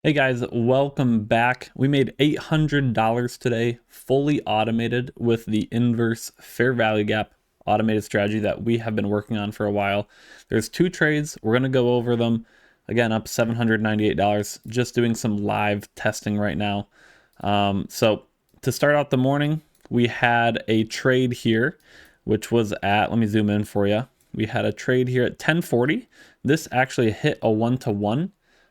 Hey guys, welcome back. We made $800 today, fully automated with the inverse fair value gap automated strategy that we have been working on for a while. There's two trades. We're going to go over them. Again, up $798, just doing some live testing right now. So to start out the morning, we had a trade here, which was at, let me zoom in for you. We had a trade here at 1040. This actually hit a 1-to-1.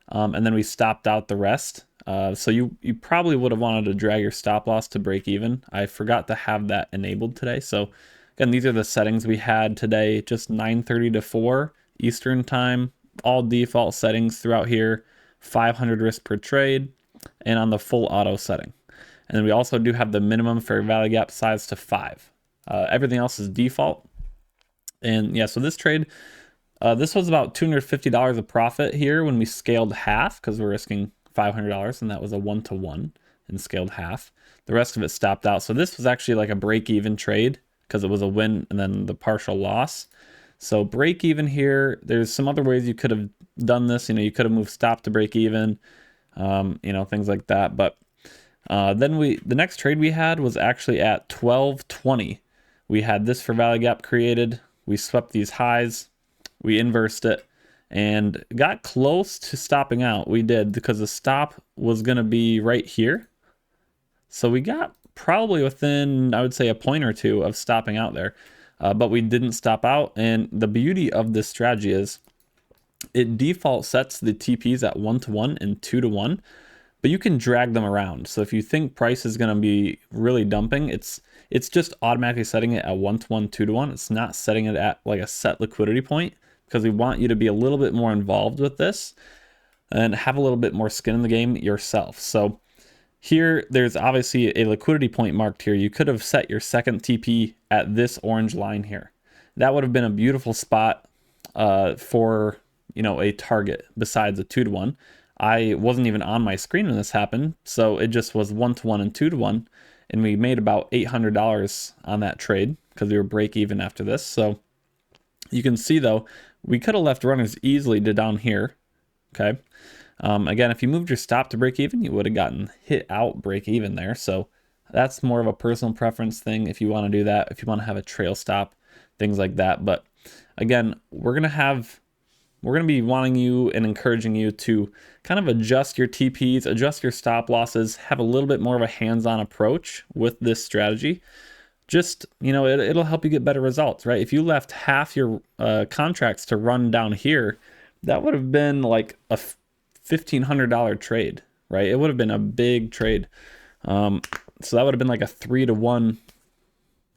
And then we stopped out the rest. So you probably would have wanted to drag your stop loss to break even. I forgot to have that enabled today. So again, these are the settings we had today, just 9:30 to 4 Eastern time, all default settings throughout here, 500 risk per trade, and on the full auto setting. And then we also do have the minimum fair value gap size to 5. Everything else is default. And yeah, so this trade, this was about $250 of profit here when we scaled half because we're risking $500, and that was a 1-to-1 and scaled half. The rest of it stopped out. So this was actually like a break-even trade because it was a win and then the partial loss. So break even here, there's some other ways you could have done this. You could have moved stop to break even, things like that. But then the next trade we had was actually at 1220. We had this for value gap created. We swept these highs. We inversed it and got close to stopping out. We did, because the stop was going to be right here. So we got probably within, I would say, a point or two of stopping out there. But we didn't stop out. And the beauty of this strategy is it default sets the TPs at 1-to-1 and 2-to-1, but you can drag them around. So if you think price is going to be really dumping, it's just automatically setting it at 1-to-1, 2-to-1. It's not setting it at like a set liquidity point, because we want you to be a little bit more involved with this and have a little bit more skin in the game yourself. So here, there's obviously a liquidity point marked here. You could have set your second TP at this orange line here. That would have been a beautiful spot for a target besides a 2-to-1. I wasn't even on my screen when this happened, so it just was 1-to-1 and 2-to-1, and we made about $800 on that trade because we were break even after this. So you can see though, we could have left runners easily to down here. Okay. Again, if you moved your stop to break even, you would have gotten hit out break even there. So that's more of a personal preference thing if you want to do that, if you want to have a trail stop, things like that. But again, we're going to be wanting you and encouraging you to kind of adjust your TPs, adjust your stop losses, have a little bit more of a hands-on approach with this strategy. Just, it'll help you get better results, right? If you left half your contracts to run down here, that would have been like a $1,500 trade, right? It would have been a big trade. So that would have been like a 3-to-1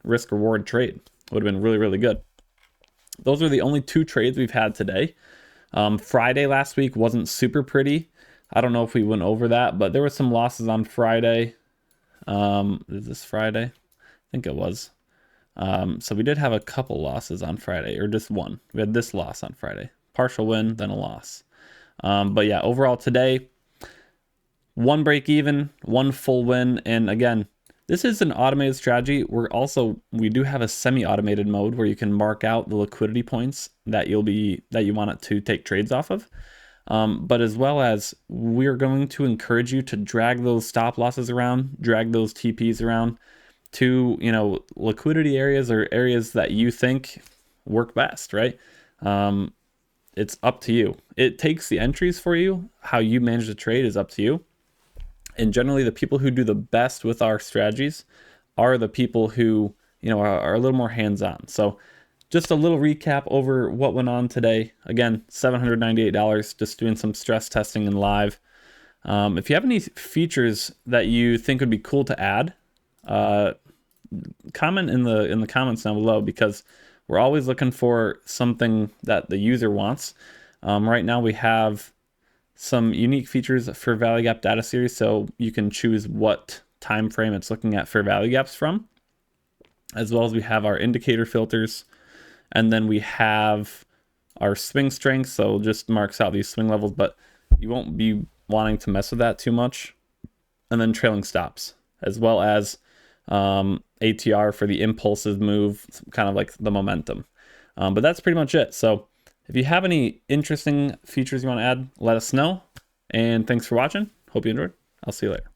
risk reward trade. It would have been really, really good. Those are the only two trades we've had today. Friday last week wasn't super pretty. I don't know if we went over that, but there were some losses on Friday. Is this Friday? I think it was. So we did have a couple losses on Friday, or just one. We had this loss on Friday. Partial win, then a loss. But yeah, overall today, one break even, one full win. And again, this is an automated strategy. We do have a semi-automated mode where you can mark out the liquidity points that you want it to take trades off of. But as well as, we're going to encourage you to drag those stop losses around, drag those TPs around to, liquidity areas or areas that you think work best, right? It's up to you. It takes the entries for you. How you manage the trade is up to you. And generally, the people who do the best with our strategies are the people who, are a little more hands-on. So just a little recap over what went on today. Again, $798, just doing some stress testing in live. If you have any features that you think would be cool to add, comment in the comments down below, because we're always looking for something that the user wants. Right now we have some unique features for value gap data series, so you can choose what time frame it's looking at for value gaps from, as well as we have our indicator filters, and then we have our swing strength, so just marks out these swing levels, but you won't be wanting to mess with that too much. And then trailing stops, as well as ATR for the impulsive move, kind of like the momentum. But that's pretty much it. So if you have any interesting features you want to add, let us know. And thanks for watching. Hope you enjoyed. I'll see you later.